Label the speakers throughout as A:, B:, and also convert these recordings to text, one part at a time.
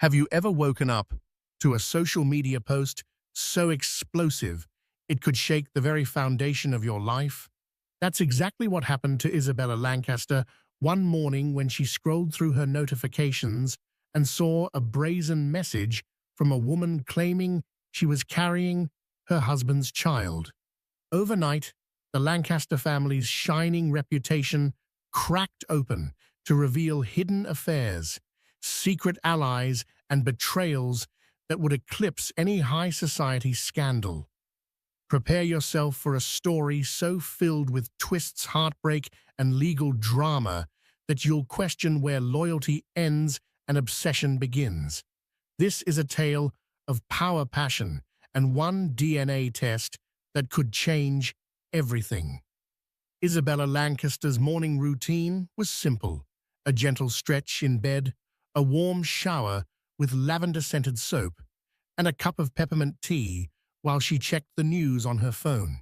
A: Have you ever woken up to a social media post so explosive it could shake the very foundation of your life? That's exactly what happened to Isabella Lancaster one morning when she scrolled through her notifications and saw a brazen message from a woman claiming she was carrying her husband's child. Overnight, the Lancaster family's shining reputation cracked open to reveal hidden affairs, secret allies, and betrayals that would eclipse any high society scandal. Prepare yourself for a story so filled with twists, heartbreak, and legal drama that you'll question where loyalty ends and obsession begins. This is a tale of power, passion, and one DNA test that could change everything. Isabella Lancaster's morning routine was simple: a gentle stretch in bed, a warm shower with lavender-scented soap, and a cup of peppermint tea while she checked the news on her phone.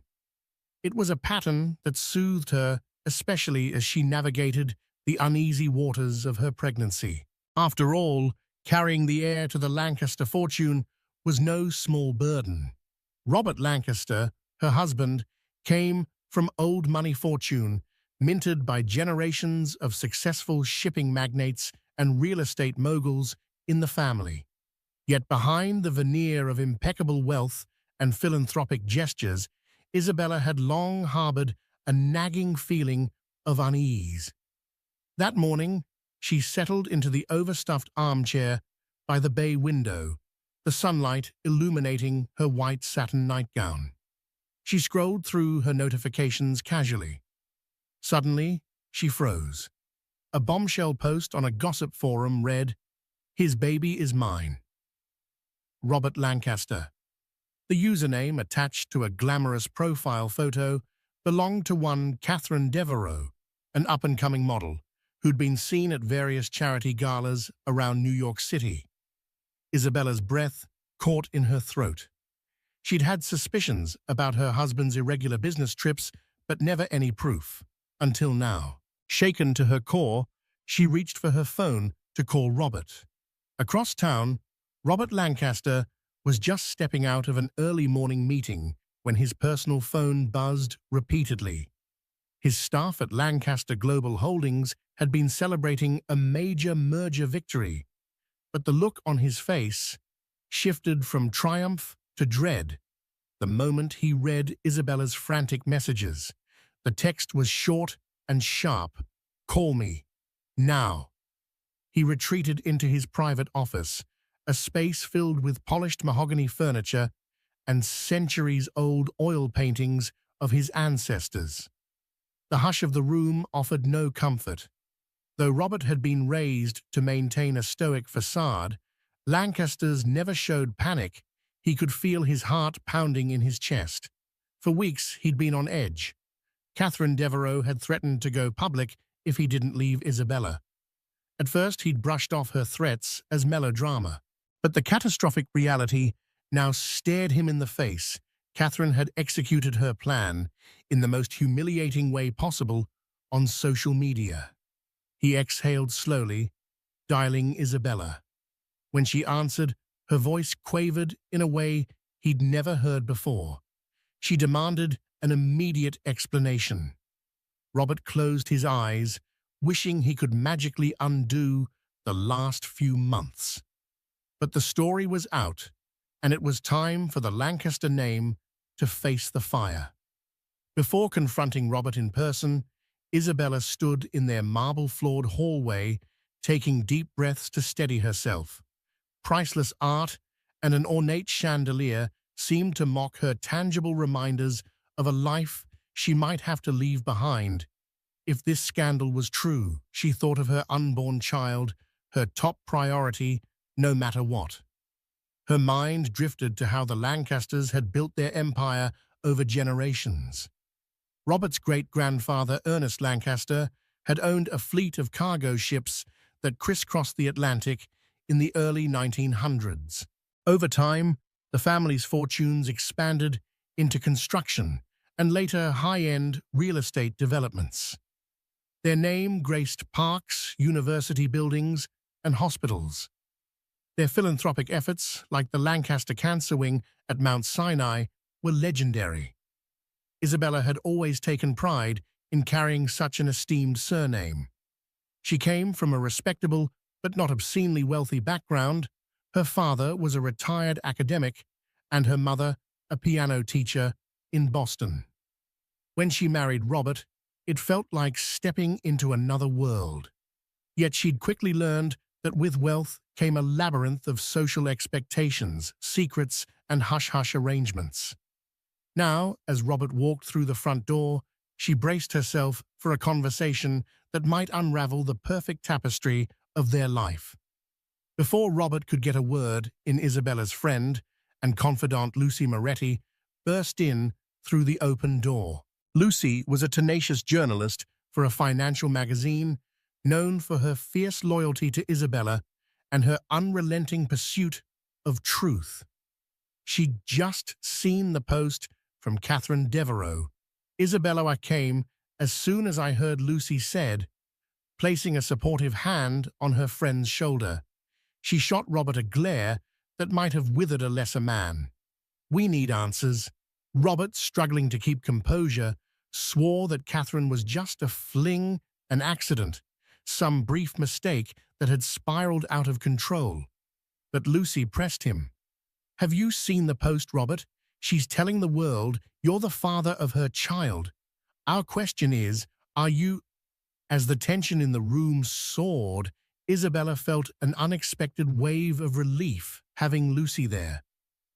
A: It was a pattern that soothed her, especially as she navigated the uneasy waters of her pregnancy. After all, carrying the heir to the Lancaster fortune was no small burden. Robert Lancaster, her husband, came from old money fortune, minted by generations of successful shipping magnates and real estate moguls in the family. Yet behind the veneer of impeccable wealth and philanthropic gestures, Isabella had long harbored a nagging feeling of unease. That morning, she settled into the overstuffed armchair by the bay window, the sunlight illuminating her white satin nightgown. She scrolled through her notifications casually. Suddenly, she froze. A bombshell post on a gossip forum read, "His baby is mine. Robert Lancaster." The username attached to a glamorous profile photo belonged to one Catherine Devereaux, an up-and-coming model who'd been seen at various charity galas around New York City. Isabella's breath caught in her throat. She'd had suspicions about her husband's irregular business trips, but never any proof, until now. Shaken to her core, she reached for her phone to call Robert. Across town, Robert Lancaster was just stepping out of an early morning meeting when his personal phone buzzed repeatedly. His staff at Lancaster Global Holdings had been celebrating a major merger victory, but the look on his face shifted from triumph to dread the moment he read Isabella's frantic messages. The text was short and sharp. "Call me. Now." He retreated into his private office, a space filled with polished mahogany furniture and centuries-old oil paintings of his ancestors. The hush of the room offered no comfort. Though Robert had been raised to maintain a stoic facade, Lancaster's never showed panic. He could feel his heart pounding in his chest. For weeks, he'd been on edge. Catherine Devereaux had threatened to go public if he didn't leave Isabella. At first, he'd brushed off her threats as melodrama. But the catastrophic reality now stared him in the face. Catherine had executed her plan in the most humiliating way possible on social media. He exhaled slowly, dialing Isabella. When she answered, her voice quavered in a way he'd never heard before. She demanded an immediate explanation. Robert closed his eyes, wishing he could magically undo the last few months. But the story was out, and it was time for the Lancaster name to face the fire. Before confronting Robert in person, Isabella stood in their marble-floored hallway, taking deep breaths to steady herself. Priceless art and an ornate chandelier seemed to mock her tangible reminders of a life she might have to leave behind. If this scandal was true, she thought of her unborn child, her top priority, no matter what. Her mind drifted to how the Lancasters had built their empire over generations. Robert's great-grandfather, Ernest Lancaster, had owned a fleet of cargo ships that crisscrossed the Atlantic in the early 1900s. Over time, the family's fortunes expanded into construction and later high-end real estate developments. Their name graced parks, university buildings, and hospitals. Their philanthropic efforts, like the Lancaster Cancer Wing at Mount Sinai, were legendary. Isabella had always taken pride in carrying such an esteemed surname. She came from a respectable but not obscenely wealthy background. Her father was a retired academic and her mother a piano teacher in Boston. When she married Robert, it felt like stepping into another world. Yet she'd quickly learned that with wealth came a labyrinth of social expectations, secrets, and hush-hush arrangements. Now, as Robert walked through the front door, she braced herself for a conversation that might unravel the perfect tapestry of their life. Before Robert could get a word in, Isabella's friend and confidant Lucy Moretti burst in through the open door. Lucy was a tenacious journalist for a financial magazine, known for her fierce loyalty to Isabella and her unrelenting pursuit of truth. She'd just seen the post from Catherine Devereux. "Isabella, I came as soon as I heard," Lucy said, placing a supportive hand on her friend's shoulder. She shot Robert a glare that might have withered a lesser man. "We need answers." Robert, struggling to keep composure, swore that Catherine was just a fling, an accident, some brief mistake that had spiraled out of control. But Lucy pressed him. "Have you seen the post, Robert? She's telling the world you're the father of her child. Our question is, are you—" As the tension in the room soared, Isabella felt an unexpected wave of relief having Lucy there.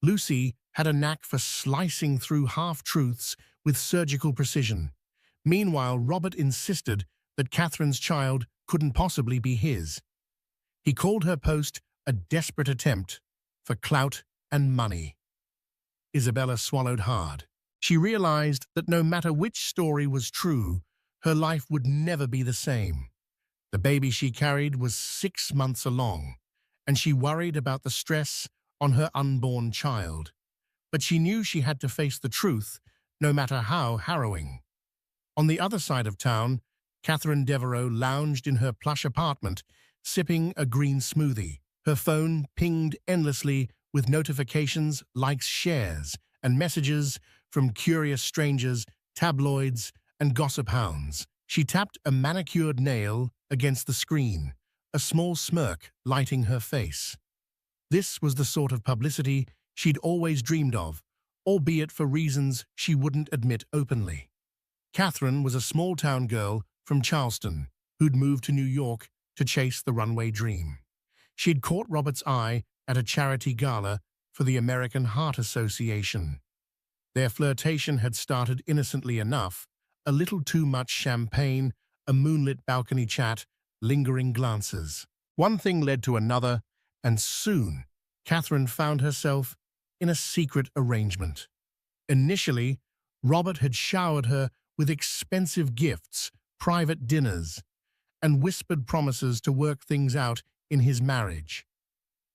A: Lucy had a knack for slicing through half-truths with surgical precision. Meanwhile, Robert insisted that Catherine's child couldn't possibly be his. He called her post a desperate attempt for clout and money. Isabella swallowed hard. She realized that no matter which story was true, her life would never be the same. The baby she carried was 6 months along, and she worried about the stress on her unborn child. But she knew she had to face the truth, no matter how harrowing. On the other side of town, Catherine Devereux lounged in her plush apartment, sipping a green smoothie. Her phone pinged endlessly with notifications, likes, shares, and messages from curious strangers, tabloids, and gossip hounds. She tapped a manicured nail against the screen, a small smirk lighting her face. This was the sort of publicity she'd always dreamed of, albeit for reasons she wouldn't admit openly. Catherine was a small-town girl from Charleston who'd moved to New York to chase the runway dream. She'd caught Robert's eye at a charity gala for the American Heart Association. Their flirtation had started innocently enough, a little too much champagne, a moonlit balcony chat, lingering glances. One thing led to another, and soon Catherine found herself in a secret arrangement. Initially, Robert had showered her with expensive gifts, private dinners, and whispered promises to work things out in his marriage.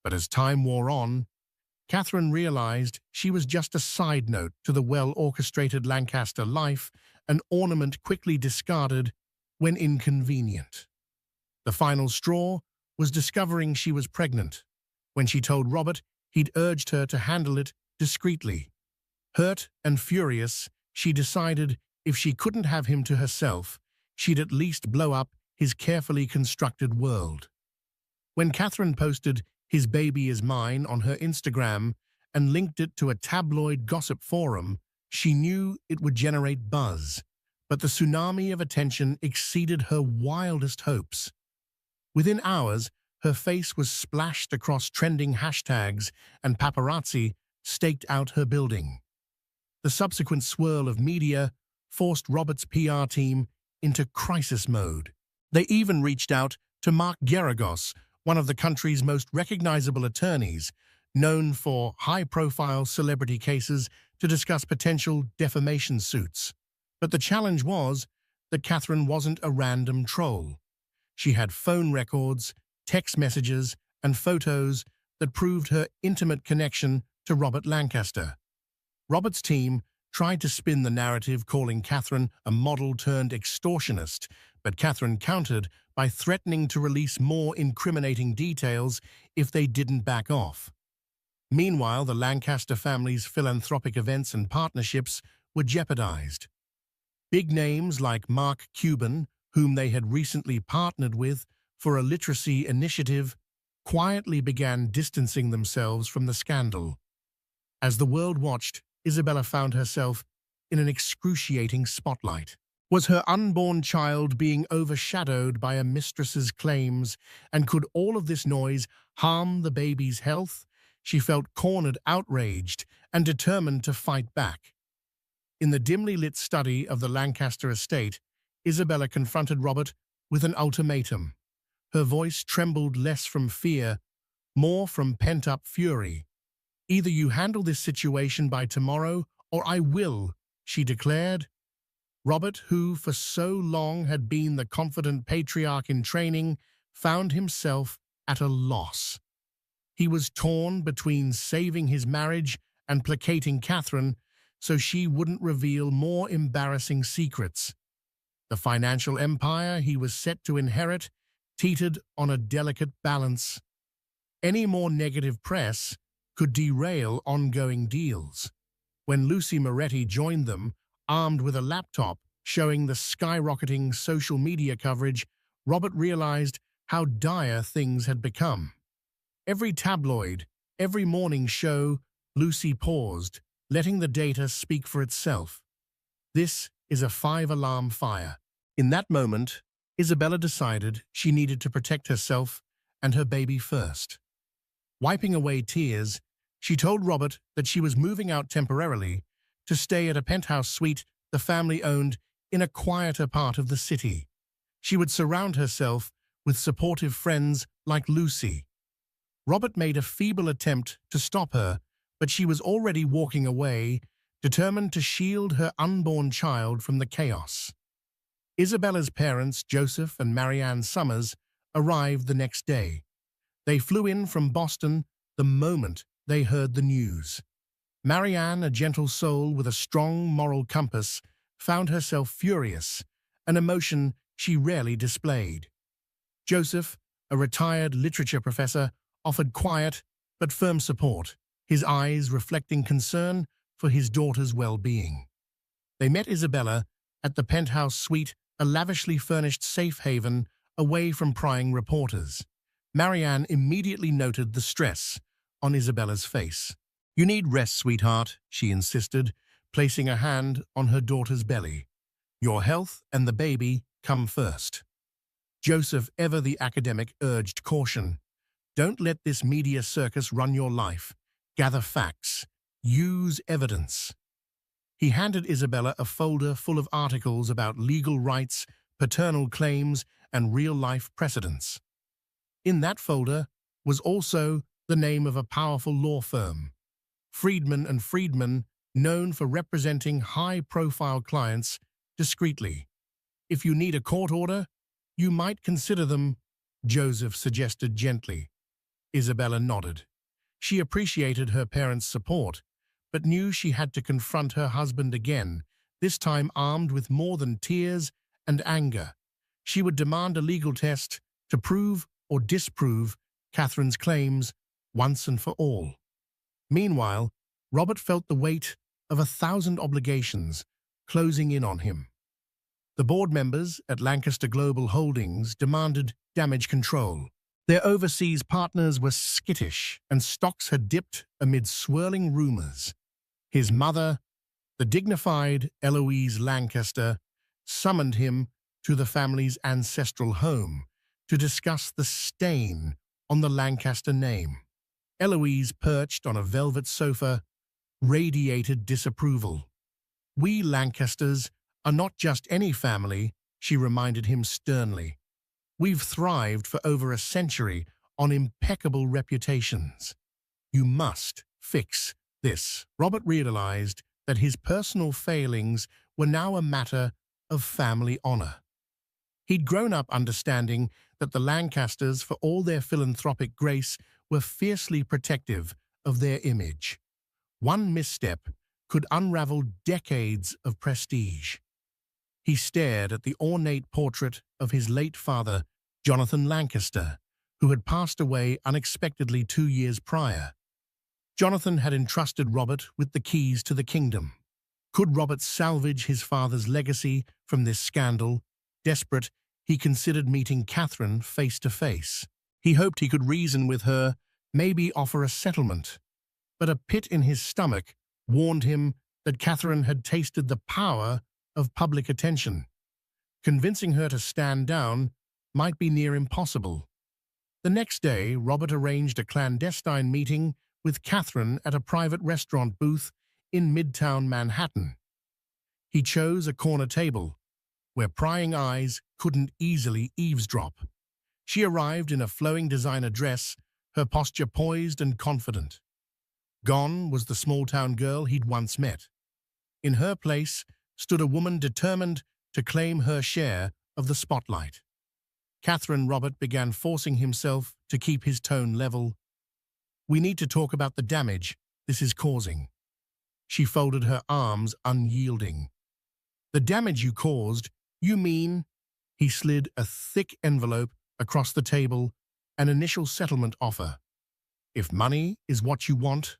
A: But as time wore on, Catherine realized she was just a side note to the well-orchestrated Lancaster life, an ornament quickly discarded when inconvenient. The final straw was discovering she was pregnant. When she told Robert, he'd urged her to handle it discreetly. Hurt and furious, she decided if she couldn't have him to herself, she'd at least blow up his carefully constructed world. When Catherine posted "His baby is mine" on her Instagram and linked it to a tabloid gossip forum, she knew it would generate buzz. But the tsunami of attention exceeded her wildest hopes. Within hours, her face was splashed across trending hashtags and paparazzi staked out her building. The subsequent swirl of media forced Robert's PR team into crisis mode. They even reached out to Mark Geragos, one of the country's most recognizable attorneys, known for high-profile celebrity cases, to discuss potential defamation suits. But the challenge was that Catherine wasn't a random troll. She had phone records, text messages, and photos that proved her intimate connection to Robert Lancaster. Robert's team tried to spin the narrative, calling Catherine a model-turned extortionist, but Catherine countered by threatening to release more incriminating details if they didn't back off. Meanwhile, the Lancaster family's philanthropic events and partnerships were jeopardized. Big names like Mark Cuban, whom they had recently partnered with for a literacy initiative, quietly began distancing themselves from the scandal. As the world watched, Isabella found herself in an excruciating spotlight. Was her unborn child being overshadowed by a mistress's claims, and could all of this noise harm the baby's health? She felt cornered, outraged, and determined to fight back. In the dimly lit study of the Lancaster estate, Isabella confronted Robert with an ultimatum. Her voice trembled less from fear, more from pent-up fury. "Either you handle this situation by tomorrow, or I will," she declared. Robert, who for so long had been the confident patriarch in training, found himself at a loss. He was torn between saving his marriage and placating Catherine so she wouldn't reveal more embarrassing secrets. The financial empire he was set to inherit teetered on a delicate balance. Any more negative press could derail ongoing deals. When Lucy Moretti joined them, armed with a laptop showing the skyrocketing social media coverage, Robert realized how dire things had become. Every tabloid, every morning show, Lucy paused, letting the data speak for itself. This is a 5-alarm fire. In that moment, Isabella decided she needed to protect herself and her baby first. Wiping away tears, she told Robert that she was moving out temporarily to stay at a penthouse suite the family owned in a quieter part of the city. She would surround herself with supportive friends like Lucy. Robert made a feeble attempt to stop her, but she was already walking away, determined to shield her unborn child from the chaos. Isabella's parents, Joseph and Marianne Summers, arrived the next day. They flew in from Boston the moment they heard the news. Marianne, a gentle soul with a strong moral compass, found herself furious, an emotion she rarely displayed. Joseph, a retired literature professor, offered quiet but firm support, his eyes reflecting concern for his daughter's well-being. They met Isabella at the penthouse suite, a lavishly furnished safe haven away from prying reporters. Marianne immediately noted the stress on Isabella's face. "You need rest, sweetheart," she insisted, placing a hand on her daughter's belly. "Your health and the baby come first." Joseph, ever the academic, urged caution. "Don't let this media circus run your life. Gather facts. Use evidence." He handed Isabella a folder full of articles about legal rights, paternal claims, and real-life precedents. In that folder was also the name of a powerful law firm, Friedman and Friedman, known for representing high-profile clients discreetly. "If you need a court order, you might consider them," Joseph suggested gently. Isabella nodded. She appreciated her parents' support, but knew she had to confront her husband again, this time armed with more than tears and anger. She would demand a legal test to prove or disprove Catherine's claims once and for all. Meanwhile, Robert felt the weight of 1,000 obligations closing in on him. The board members at Lancaster Global Holdings demanded damage control. Their overseas partners were skittish, and stocks had dipped amid swirling rumors. His mother, the dignified Eloise Lancaster, summoned him to the family's ancestral home to discuss the stain on the Lancaster name. Eloise, perched on a velvet sofa, radiated disapproval. "We Lancasters are not just any family," she reminded him sternly. "We've thrived for over a century on impeccable reputations. You must fix this." Robert realized that his personal failings were now a matter of family honor. He'd grown up understanding that the Lancasters, for all their philanthropic grace, were fiercely protective of their image. One misstep could unravel decades of prestige. He stared at the ornate portrait of his late father, Jonathan Lancaster, who had passed away unexpectedly 2 years prior. Jonathan had entrusted Robert with the keys to the kingdom. Could Robert salvage his father's legacy from this scandal? Desperate, he considered meeting Catherine face to face. He hoped he could reason with her, maybe offer a settlement. But a pit in his stomach warned him that Catherine had tasted the power of public attention. Convincing her to stand down might be near impossible. The next day, Robert arranged a clandestine meeting with Catherine at a private restaurant booth in Midtown Manhattan. He chose a corner table, where prying eyes couldn't easily eavesdrop. She arrived in a flowing designer dress, her posture poised and confident. Gone was the small-town girl he'd once met. In her place stood a woman determined to claim her share of the spotlight. Robert began forcing himself to keep his tone level. "We need to talk about the damage this is causing." She folded her arms, unyielding. "The damage you caused, you mean?" He slid a thick envelope across the table, an initial settlement offer. "If money is what you want."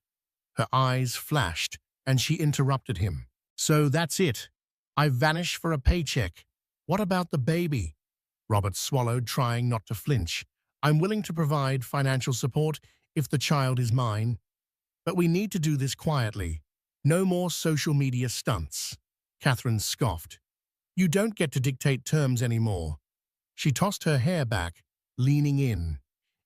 A: Her eyes flashed, and she interrupted him. "So that's it. I vanish for a paycheck. What about the baby?" Robert swallowed, trying not to flinch. "I'm willing to provide financial support if the child is mine. But we need to do this quietly. No more social media stunts." Catherine scoffed. "You don't get to dictate terms anymore." She tossed her hair back, leaning in.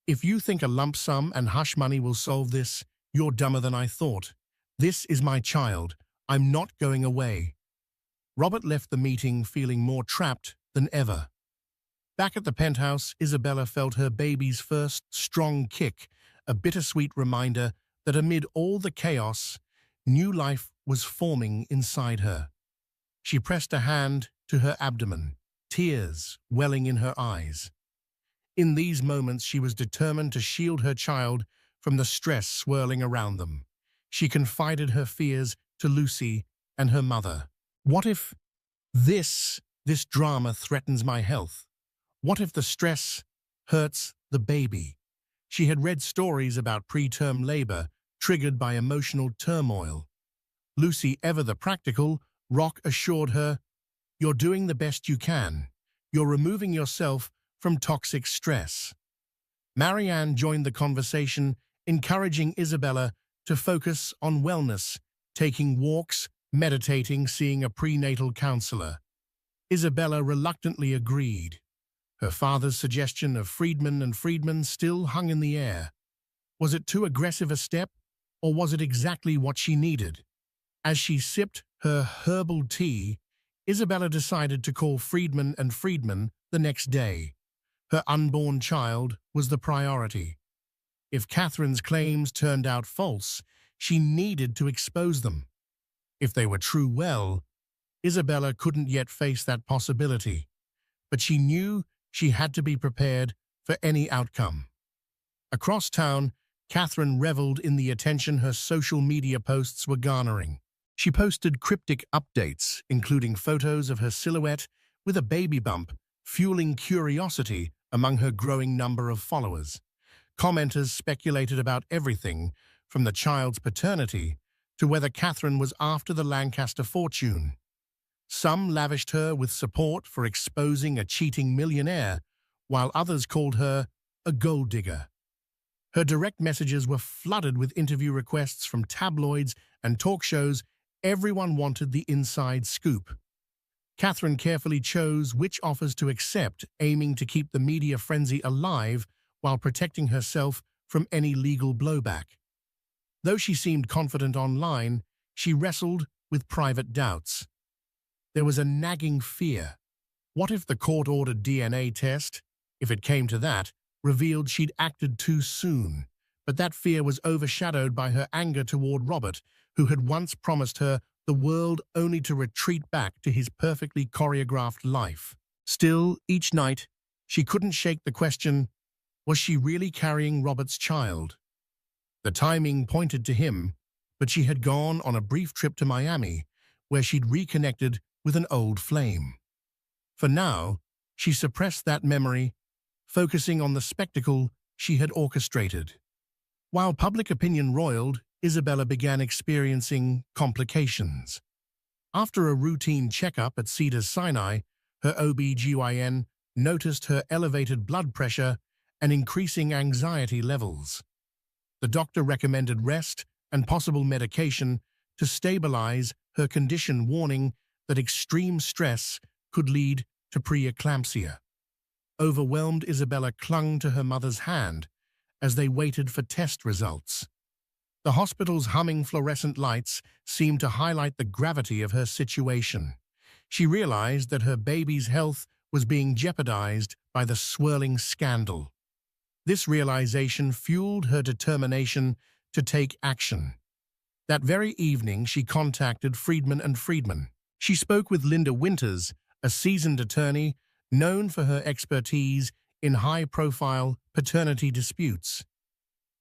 A: "If you think a lump sum and hush money will solve this, you're dumber than I thought. This is my child. I'm not going away." Robert left the meeting feeling more trapped than ever. Back at the penthouse, Isabella felt her baby's first strong kick, a bittersweet reminder that amid all the chaos, new life was forming inside her. She pressed a hand to her abdomen, tears welling in her eyes. In these moments, she was determined to shield her child from the stress swirling around them. She confided her fears to Lucy and her mother. "What if this drama threatens my health? What if the stress hurts the baby?" She had read stories about preterm labor triggered by emotional turmoil. Lucy, ever the practical, rock assured her, "You're doing the best you can. You're removing yourself from toxic stress." Marianne joined the conversation, encouraging Isabella to focus on wellness, taking walks, meditating, seeing a prenatal counselor. Isabella reluctantly agreed. Her father's suggestion of Friedman and Friedman still hung in the air. Was it too aggressive a step, or was it exactly what she needed? As she sipped her herbal tea, Isabella decided to call Friedman and Friedman the next day. Her unborn child was the priority. If Catherine's claims turned out false, she needed to expose them. If they were true, well, Isabella couldn't yet face that possibility. But she knew she had to be prepared for any outcome. Across town, Catherine reveled in the attention her social media posts were garnering. She posted cryptic updates, including photos of her silhouette with a baby bump, fueling curiosity among her growing number of followers. Commenters speculated about everything, from the child's paternity to whether Catherine was after the Lancaster fortune. Some lavished her with support for exposing a cheating millionaire, while others called her a gold digger. Her direct messages were flooded with interview requests from tabloids and talk shows. Everyone wanted the inside scoop. Catherine carefully chose which offers to accept, aiming to keep the media frenzy alive while protecting herself from any legal blowback. Though she seemed confident online, she wrestled with private doubts. There was a nagging fear. What if the court-ordered DNA test, if it came to that, revealed she'd acted too soon? But that fear was overshadowed by her anger toward Robert, who had once promised her the world only to retreat back to his perfectly choreographed life. Still, each night, she couldn't shake the question, was she really carrying Robert's child? The timing pointed to him, but she had gone on a brief trip to Miami, where she'd reconnected with an old flame. For now, she suppressed that memory, focusing on the spectacle she had orchestrated. While public opinion roiled, Isabella began experiencing complications. After a routine checkup at Cedars-Sinai, her OB/GYN noticed her elevated blood pressure and increasing anxiety levels. The doctor recommended rest and possible medication to stabilize her condition, warning that extreme stress could lead to preeclampsia. Overwhelmed, Isabella clung to her mother's hand as they waited for test results. The hospital's humming fluorescent lights seemed to highlight the gravity of her situation. She realized that her baby's health was being jeopardized by the swirling scandal. This realization fueled her determination to take action. That very evening, she contacted Friedman and Friedman. She spoke with Linda Winters, a seasoned attorney known for her expertise in high-profile paternity disputes.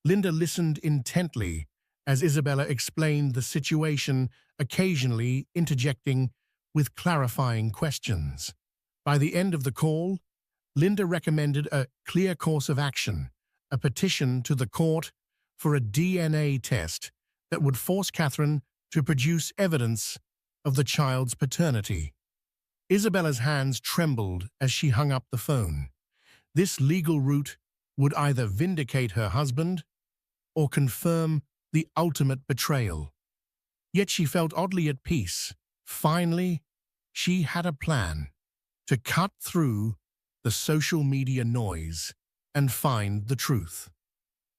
A: Linda listened intently as Isabella explained the situation, occasionally interjecting with clarifying questions. By the end of the call, Linda recommended a clear course of action, a petition to the court for a DNA test that would force Catherine to produce evidence of the child's paternity. Isabella's hands trembled as she hung up the phone. This legal route would either vindicate her husband or confirm the ultimate betrayal. Yet she felt oddly at peace. Finally, she had a plan to cut through the social media noise and find the truth.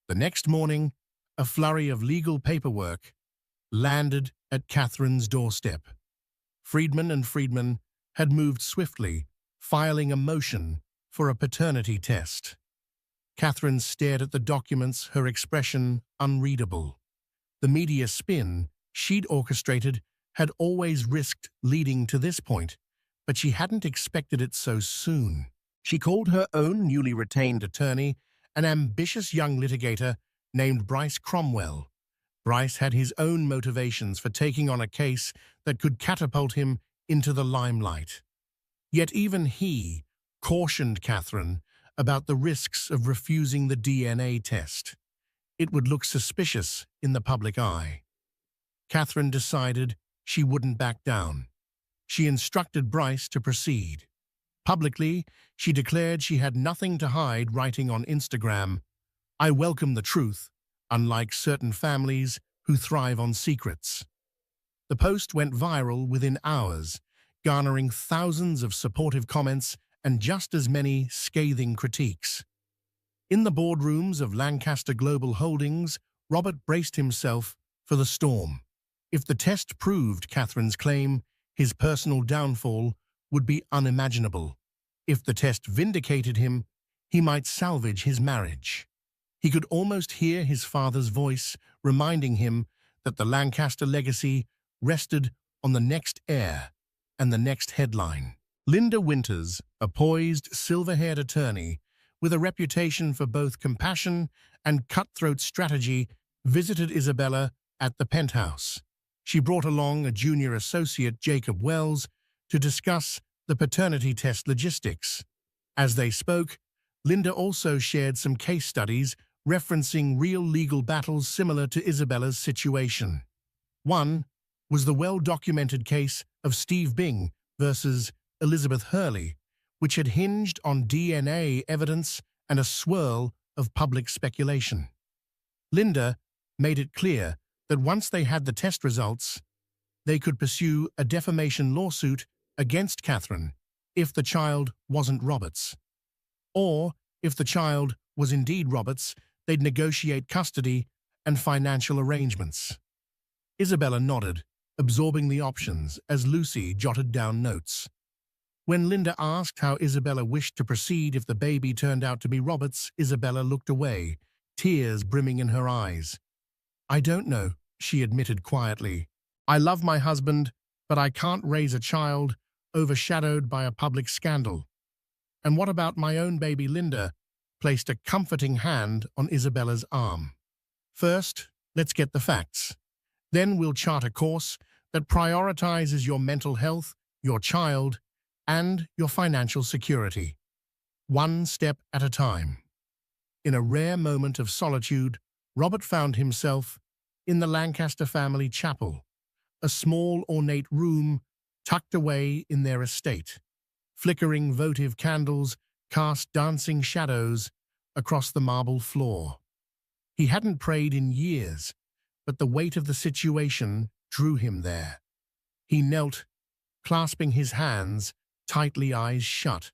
A: The next morning, a flurry of legal paperwork landed at Catherine's doorstep. Friedman and Friedman had moved swiftly, filing a motion for a paternity test. Catherine stared at the documents, her expression unreadable. The media spin she'd orchestrated had always risked leading to this point, but she hadn't expected it so soon. She called her own newly retained attorney, an ambitious young litigator named Bryce Cromwell. Bryce had his own motivations for taking on a case that could catapult him into the limelight. Yet even he cautioned Catherine about the risks of refusing the DNA test. It would look suspicious in the public eye. Catherine decided she wouldn't back down. She instructed Bryce to proceed. Publicly, she declared she had nothing to hide, writing on Instagram, "I welcome the truth, unlike certain families who thrive on secrets." The post went viral within hours, garnering thousands of supportive comments and just as many scathing critiques. In the boardrooms of Lancaster Global Holdings, Robert braced himself for the storm. If the test proved Catherine's claim, his personal downfall would be unimaginable. If the test vindicated him, he might salvage his marriage. He could almost hear his father's voice reminding him that the Lancaster legacy rested on the next heir and the next headline. Linda Winters, a poised, silver-haired attorney with a reputation for both compassion and cutthroat strategy, visited Isabella at the penthouse. She brought along a junior associate, Jacob Wells, to discuss the paternity test logistics. As they spoke, Linda also shared some case studies referencing real legal battles similar to Isabella's situation. One was the well-documented case of Steve Bing versus Elizabeth Hurley, which had hinged on DNA evidence and a swirl of public speculation. Linda made it clear that once they had the test results, they could pursue a defamation lawsuit against Catherine if the child wasn't Robert's. Or, if the child was indeed Robert's, they'd negotiate custody and financial arrangements. Isabella nodded, absorbing the options as Lucy jotted down notes. When Linda asked how Isabella wished to proceed if the baby turned out to be Robert's, Isabella looked away, tears brimming in her eyes. "I don't know," she admitted quietly. "I love my husband, but I can't raise a child overshadowed by a public scandal." "And what about my own baby?" Linda placed a comforting hand on Isabella's arm. "First, let's get the facts. Then we'll chart a course that prioritizes your mental health, your child, and your financial security." one step at a time. In a rare moment of solitude, Robert found himself in the Lancaster family chapel, a small ornate room tucked away in their estate. Flickering votive candles cast dancing shadows across the marble floor. He hadn't prayed in years, but the weight of the situation drew him there. He knelt, clasping his hands, tightly, eyes shut.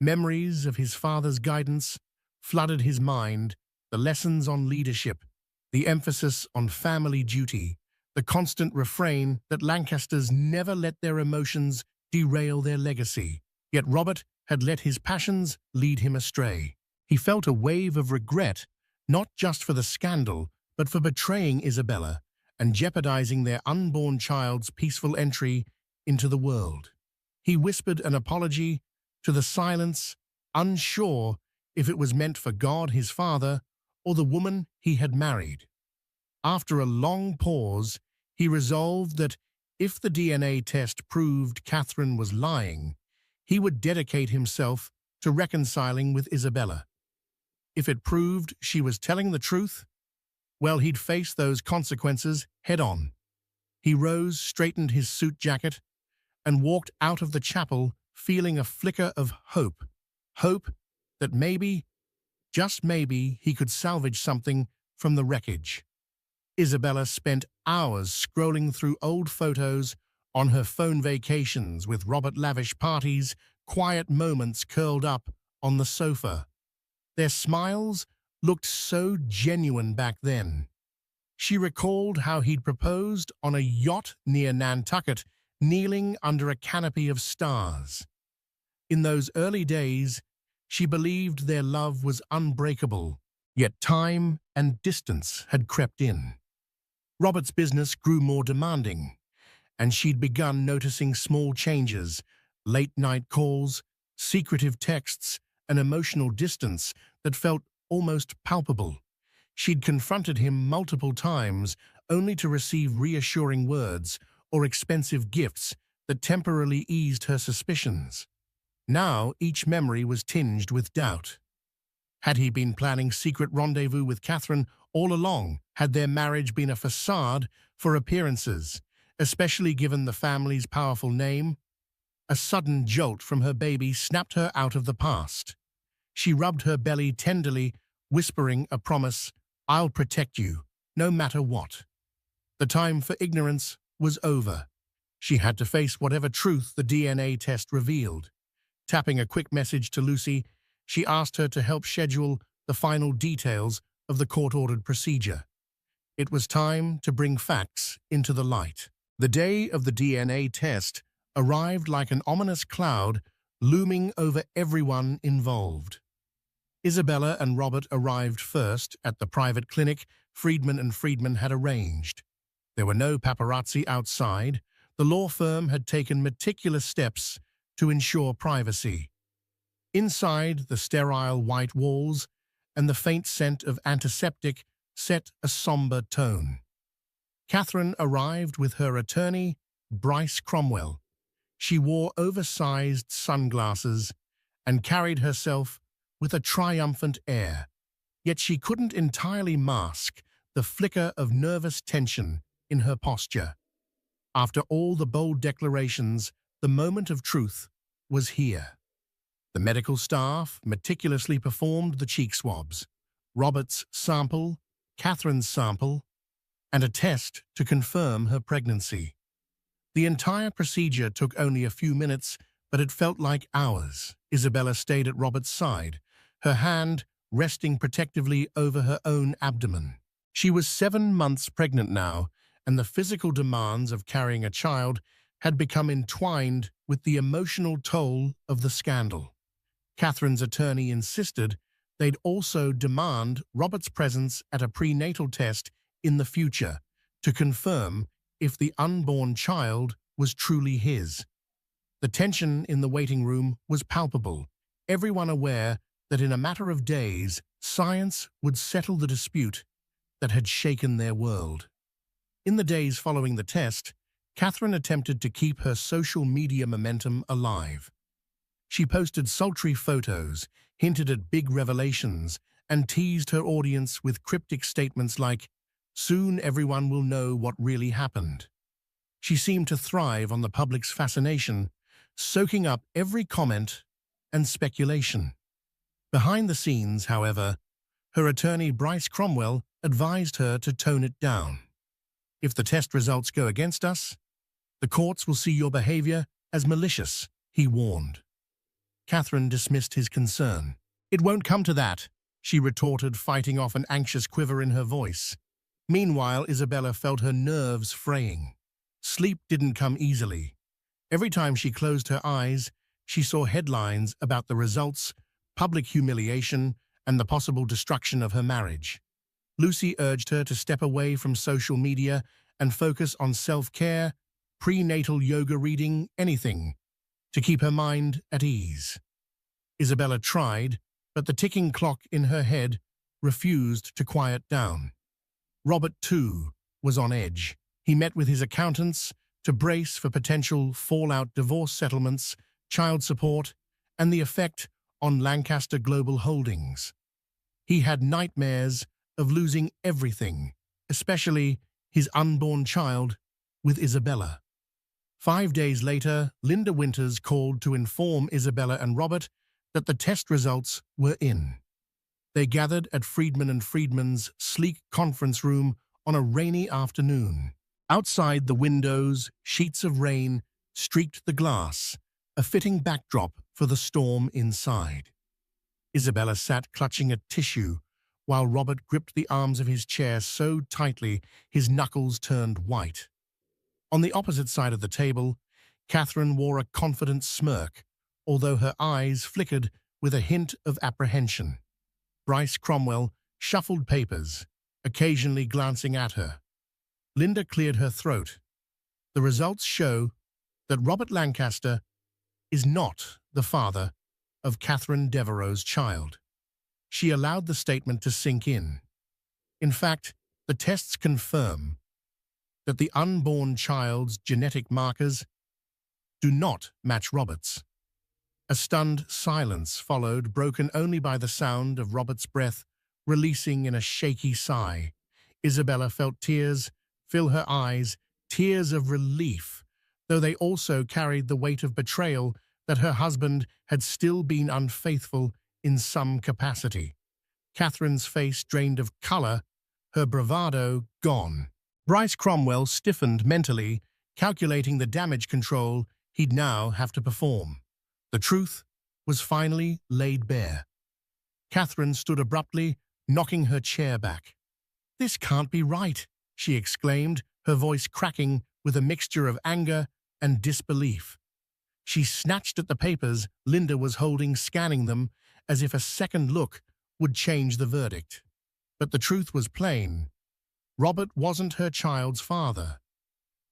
A: Memories of his father's guidance flooded his mind, the lessons on leadership, the emphasis on family duty, the constant refrain that Lancasters never let their emotions derail their legacy. Yet Robert had let his passions lead him astray. He felt a wave of regret, not just for the scandal, but for betraying Isabella and jeopardizing their unborn child's peaceful entry into the world. He whispered an apology to the silence, unsure if it was meant for God, his father, or the woman he had married. After a long pause, he resolved that if the DNA test proved Catherine was lying, he would dedicate himself to reconciling with Isabella. If it proved she was telling the truth, well, he'd face those consequences head-on. He rose, straightened his suit jacket, and walked out of the chapel feeling a flicker of hope. Hope that maybe, just maybe, he could salvage something from the wreckage. Isabella spent hours scrolling through old photos on her phone, vacations with Robert, lavish parties, quiet moments curled up on the sofa. Their smiles looked so genuine back then. She recalled how he'd proposed on a yacht near Nantucket, kneeling under a canopy of stars. In those early days, she believed their love was unbreakable, yet time and distance had crept in. Robert's business grew more demanding, and she'd begun noticing small changes, late-night calls, secretive texts, and emotional distance that felt almost palpable. She'd confronted him multiple times, only to receive reassuring words or expensive gifts that temporarily eased her suspicions. Now each memory was tinged with doubt. Had he been planning secret rendezvous with Catherine all along? Had their marriage been a facade for appearances, especially given the family's powerful name? A sudden jolt from her baby snapped her out of the past. She rubbed her belly tenderly, whispering a promise, "I'll protect you, no matter what." The time for ignorance was over. She had to face whatever truth the DNA test revealed. Tapping a quick message to Lucy, she asked her to help schedule the final details of the court-ordered procedure. It was time to bring facts into the light. The day of the DNA test arrived like an ominous cloud looming over everyone involved. Isabella and Robert arrived first at the private clinic Friedman and Friedman had arranged. There were no paparazzi outside. The law firm had taken meticulous steps to ensure privacy. Inside, the sterile white walls and the faint scent of antiseptic set a somber tone. Catherine arrived with her attorney, Bryce Cromwell. She wore oversized sunglasses and carried herself with a triumphant air, yet she couldn't entirely mask the flicker of nervous tension in her posture. After all the bold declarations, the moment of truth was here. The medical staff meticulously performed the cheek swabs, Robert's sample, Catherine's sample, and a test to confirm her pregnancy. The entire procedure took only a few minutes, but it felt like hours. Isabella stayed at Robert's side, her hand resting protectively over her own abdomen. She was 7 months pregnant now, and the physical demands of carrying a child had become entwined with the emotional toll of the scandal. Catherine's attorney insisted they'd also demand Robert's presence at a prenatal test in the future to confirm if the unborn child was truly his. The tension in the waiting room was palpable, everyone aware that in a matter of days, science would settle the dispute that had shaken their world. In the days following the test, Catherine attempted to keep her social media momentum alive. She posted sultry photos, hinted at big revelations, and teased her audience with cryptic statements like, "Soon everyone will know what really happened." She seemed to thrive on the public's fascination, soaking up every comment and speculation. Behind the scenes, however, her attorney Bryce Cromwell advised her to tone it down. "If the test results go against us, the courts will see your behavior as malicious," he warned. Catherine dismissed his concern. "It won't come to that," she retorted, fighting off an anxious quiver in her voice. Meanwhile, Isabella felt her nerves fraying. Sleep didn't come easily. Every time she closed her eyes, she saw headlines about the results, public humiliation, and the possible destruction of her marriage. Lucy urged her to step away from social media and focus on self-care, prenatal yoga reading, anything to keep her mind at ease. Isabella tried, but the ticking clock in her head refused to quiet down. Robert, too, was on edge. He met with his accountants to brace for potential fallout, divorce settlements, child support, and the effect on Lancaster Global Holdings. He had nightmares of losing everything, especially his unborn child, with Isabella. 5 days later, Linda Winters called to inform Isabella and Robert that the test results were in. They gathered at Friedman and Friedman's sleek conference room on a rainy afternoon. Outside the windows, sheets of rain streaked the glass, a fitting backdrop for the storm inside. Isabella sat clutching a tissue while Robert gripped the arms of his chair so tightly his knuckles turned white. On the opposite side of the table, Catherine wore a confident smirk, although her eyes flickered with a hint of apprehension. Bryce Cromwell shuffled papers, occasionally glancing at her. Linda cleared her throat. "The results show that Robert Lancaster is not the father of Catherine Devereux's child." She allowed the statement to sink in. "In fact, the tests confirm that the unborn child's genetic markers do not match Robert's." A stunned silence followed, broken only by the sound of Robert's breath releasing in a shaky sigh. Isabella felt tears fill her eyes, tears of relief, though they also carried the weight of betrayal that her husband had still been unfaithful in some capacity. Catherine's face drained of color, her bravado gone. Bryce Cromwell stiffened mentally, calculating the damage control he'd now have to perform. The truth was finally laid bare. Catherine stood abruptly, knocking her chair back. "This can't be right," she exclaimed, her voice cracking with a mixture of anger and disbelief. She snatched at the papers Linda was holding, scanning them as if a second look would change the verdict. But the truth was plain. Robert wasn't her child's father.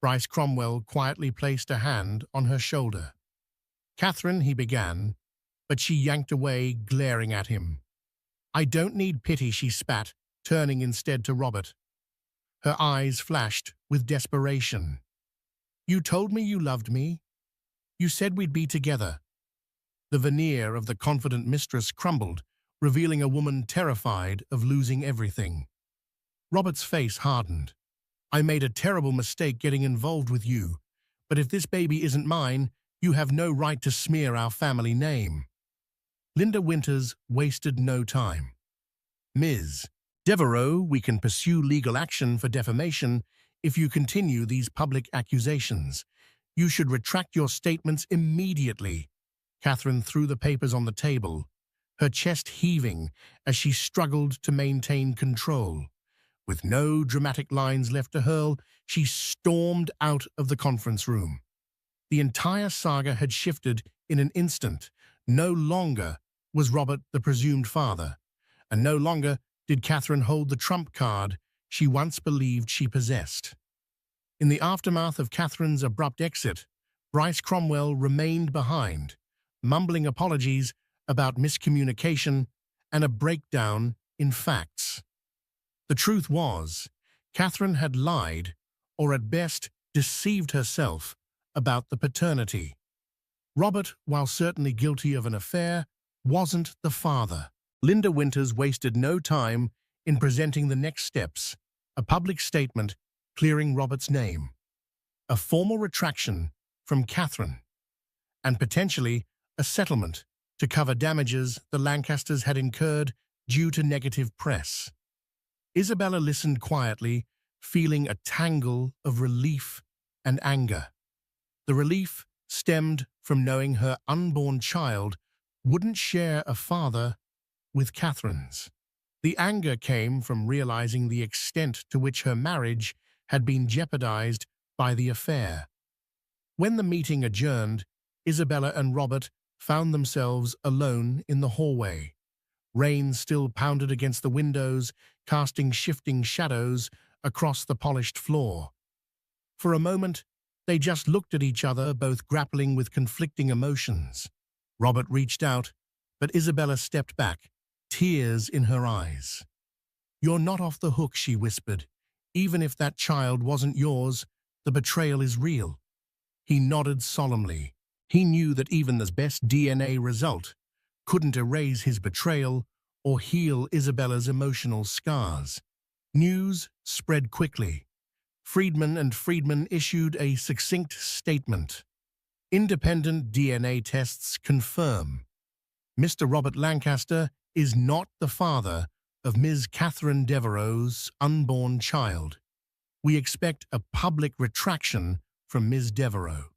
A: Bryce Cromwell quietly placed a hand on her shoulder. "Catherine," he began, but she yanked away, glaring at him. "I don't need pity," she spat, turning instead to Robert. Her eyes flashed with desperation. "You told me you loved me. You said we'd be together." The veneer of the confident mistress crumbled, revealing a woman terrified of losing everything. Robert's face hardened. "I made a terrible mistake getting involved with you, but if this baby isn't mine, you have no right to smear our family name." Linda Winters wasted no time. "Ms. Devereux, we can pursue legal action for defamation if you continue these public accusations. You should retract your statements immediately." Catherine threw the papers on the table, her chest heaving as she struggled to maintain control. With no dramatic lines left to hurl, she stormed out of the conference room. The entire saga had shifted in an instant. No longer was Robert the presumed father, and no longer did Catherine hold the trump card she once believed she possessed. In the aftermath of Catherine's abrupt exit, Bryce Cromwell remained behind, mumbling apologies about miscommunication and a breakdown in facts. The truth was, Catherine had lied, or at best deceived herself, about the paternity. Robert, while certainly guilty of an affair, wasn't the father. Linda Winters wasted no time in presenting the next steps: a public statement clearing Robert's name, a formal retraction from Catherine, and potentially a settlement to cover damages the Lancasters had incurred due to negative press. Isabella listened quietly, feeling a tangle of relief and anger. The relief stemmed from knowing her unborn child wouldn't share a father with Catherine's. The anger came from realizing the extent to which her marriage had been jeopardized by the affair. When the meeting adjourned, Isabella and Robert found themselves alone in the hallway. Rain still pounded against the windows, casting shifting shadows across the polished floor. For a moment, they just looked at each other, both grappling with conflicting emotions. Robert reached out, but Isabella stepped back, tears in her eyes. "You're not off the hook," she whispered. "Even if that child wasn't yours, the betrayal is real." He nodded solemnly. He knew that even the best DNA result couldn't erase his betrayal or heal Isabella's emotional scars. News spread quickly. Friedman and Friedman issued a succinct statement. "Independent DNA tests confirm Mr. Robert Lancaster is not the father of Ms. Catherine Devereux's unborn child. We expect a public retraction from Ms. Devereux."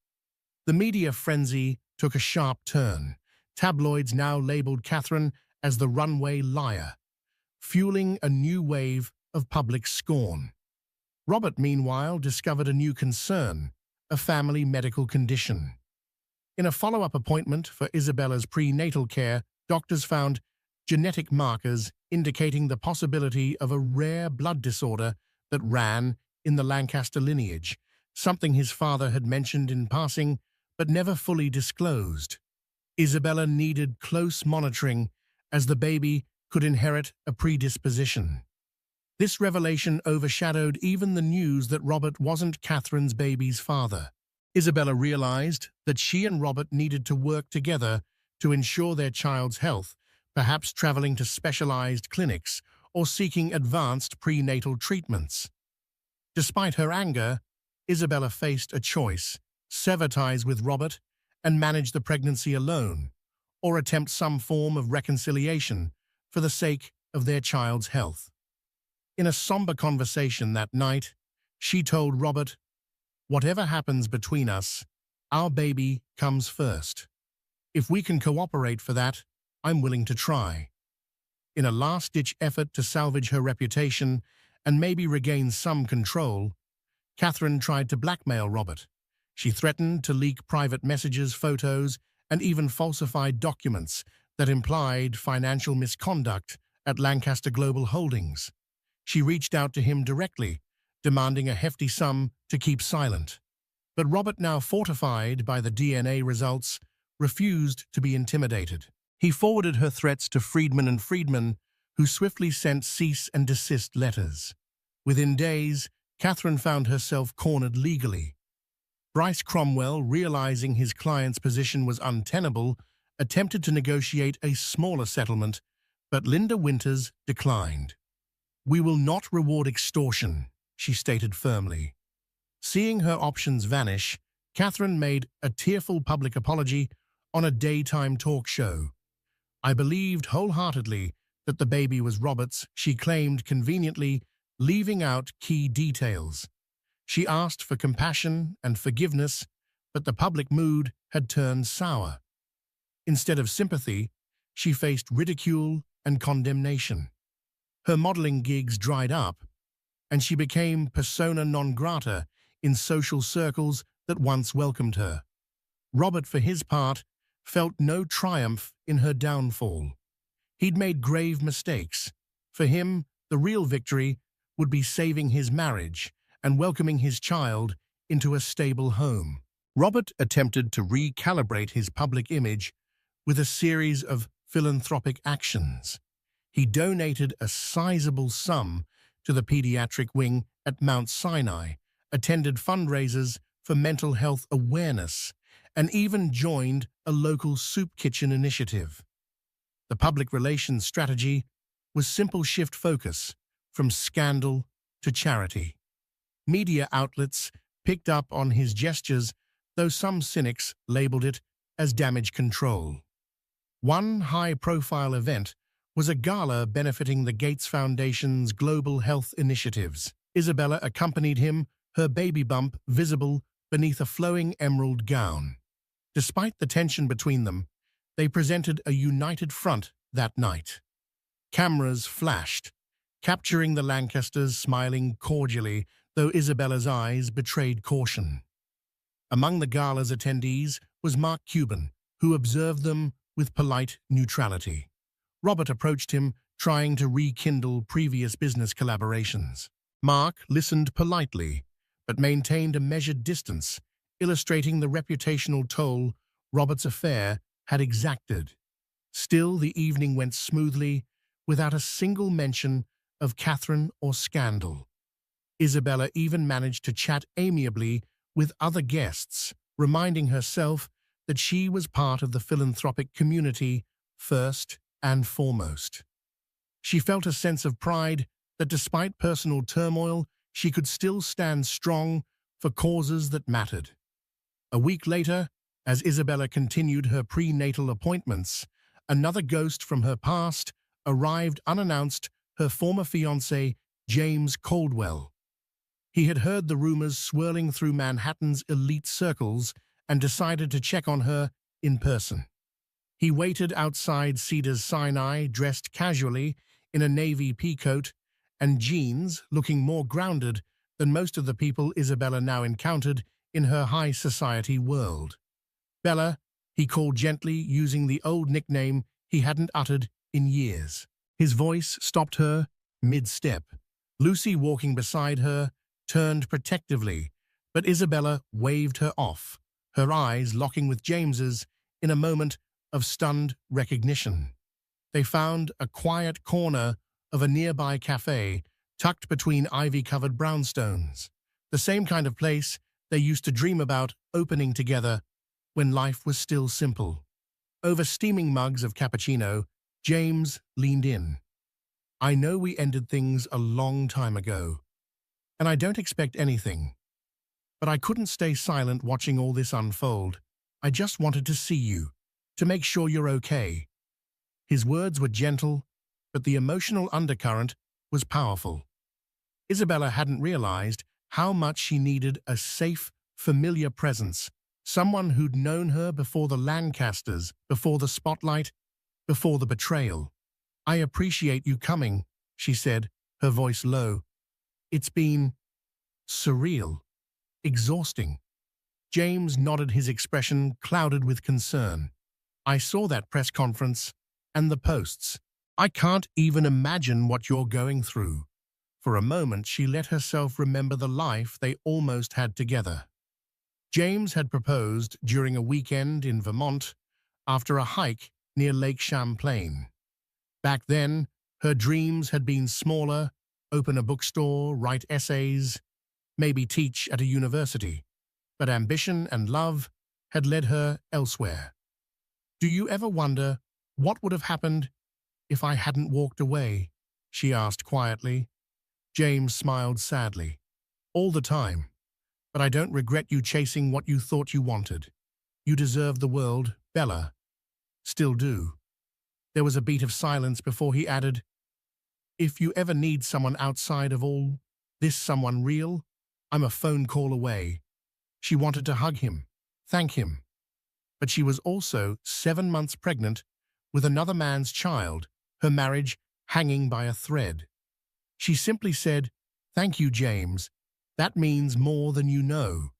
A: The media frenzy took a sharp turn. Tabloids now labeled Catherine as the runaway liar, fueling a new wave of public scorn. Robert, meanwhile, discovered a new concern: a family medical condition. In a follow-up appointment for Isabella's prenatal care, doctors found genetic markers indicating the possibility of a rare blood disorder that ran in the Lancaster lineage, something his father had mentioned in passing but never fully disclosed. Isabella needed close monitoring, as the baby could inherit a predisposition. This revelation overshadowed even the news that Robert wasn't Catherine's baby's father. Isabella realized that she and Robert needed to work together to ensure their child's health, perhaps traveling to specialized clinics or seeking advanced prenatal treatments. Despite her anger, Isabella faced a choice: sever ties with Robert and manage the pregnancy alone, or attempt some form of reconciliation for the sake of their child's health. In a somber conversation that night, she told Robert, "Whatever happens between us, our baby comes first. If we can cooperate for that, I'm willing to try." In a last-ditch effort to salvage her reputation and maybe regain some control, Catherine tried to blackmail Robert. She threatened to leak private messages, photos, and even falsified documents that implied financial misconduct at Lancaster Global Holdings. She reached out to him directly, demanding a hefty sum to keep silent. But Robert, now fortified by the DNA results, refused to be intimidated. He forwarded her threats to Friedman and Friedman, who swiftly sent cease and desist letters. Within days, Catherine found herself cornered legally. Bryce Cromwell, realizing his client's position was untenable, attempted to negotiate a smaller settlement, but Linda Winters declined. "We will not reward extortion," she stated firmly. Seeing her options vanish, Catherine made a tearful public apology on a daytime talk show. "I believed wholeheartedly that the baby was Robert's," she claimed, conveniently leaving out key details. She asked for compassion and forgiveness, but the public mood had turned sour. Instead of sympathy, she faced ridicule and condemnation. Her modeling gigs dried up, and she became persona non grata in social circles that once welcomed her. Robert, for his part, felt no triumph in her downfall. He'd made grave mistakes. For him, the real victory would be saving his marriage and welcoming his child into a stable home. Robert attempted to recalibrate his public image with a series of philanthropic actions. He donated a sizable sum to the pediatric wing at Mount Sinai, attended fundraisers for mental health awareness, and even joined a local soup kitchen initiative. The public relations strategy was simple shift focus from scandal to charity. Media outlets picked up on his gestures, though some cynics labeled it as damage control. One high-profile event was a gala benefiting the Gates Foundation's global health initiatives. Isabella accompanied him, her baby bump visible beneath a flowing emerald gown. Despite the tension between them, they presented a united front that night. Cameras flashed, capturing the Lancasters smiling cordially, though Isabella's eyes betrayed caution. Among the gala's attendees was Mark Cuban, who observed them with polite neutrality. Robert approached him, trying to rekindle previous business collaborations. Mark listened politely, but maintained a measured distance, illustrating the reputational toll Robert's affair had exacted. Still, the evening went smoothly, without a single mention of Catherine or scandal. Isabella even managed to chat amiably with other guests, reminding herself that she was part of the philanthropic community first and foremost. She felt a sense of pride that despite personal turmoil, she could still stand strong for causes that mattered. A week later, as Isabella continued her prenatal appointments, another ghost from her past arrived unannounced, her former fiancé, James Caldwell. He had heard the rumors swirling through Manhattan's elite circles and decided to check on her in person. He waited outside Cedars Sinai, dressed casually in a navy peacoat and jeans, looking more grounded than most of the people Isabella now encountered in her high society world. Bella, he called gently, using the old nickname he hadn't uttered in years. His voice stopped her mid-step. Lucy, walking beside her, turned protectively, but Isabella waved her off, her eyes locking with James's in a moment of stunned recognition. They found a quiet corner of a nearby cafe, tucked between ivy-covered brownstones, the same kind of place they used to dream about opening together when life was still simple. Over steaming mugs of cappuccino, James leaned in. "I know we ended things a long time ago, and I don't expect anything. But I couldn't stay silent watching all this unfold. I just wanted to see you, to make sure you're okay." His words were gentle, but the emotional undercurrent was powerful. Isabella hadn't realized how much she needed a safe, familiar presence, someone who'd known her before the Lancasters, before the spotlight, before the betrayal. "I appreciate you coming," she said, her voice low. "It's been surreal, exhausting." James nodded, his expression clouded with concern. "I saw that press conference and the posts. I can't even imagine what you're going through." For a moment, she let herself remember the life they almost had together. James had proposed during a weekend in Vermont after a hike near Lake Champlain. Back then, her dreams had been smaller: open a bookstore, write essays, maybe teach at a university. But ambition and love had led her elsewhere. "Do you ever wonder what would have happened if I hadn't walked away?" she asked quietly. James smiled sadly. "All the time. But I don't regret you chasing what you thought you wanted. You deserve the world, Bella. Still do." There was a beat of silence before he added, "If you ever need someone outside of all this, someone real, I'm a phone call away." She wanted to hug him, thank him. But she was also 7 months pregnant with another man's child, her marriage hanging by a thread. She simply said, "Thank you, James. That means more than you know."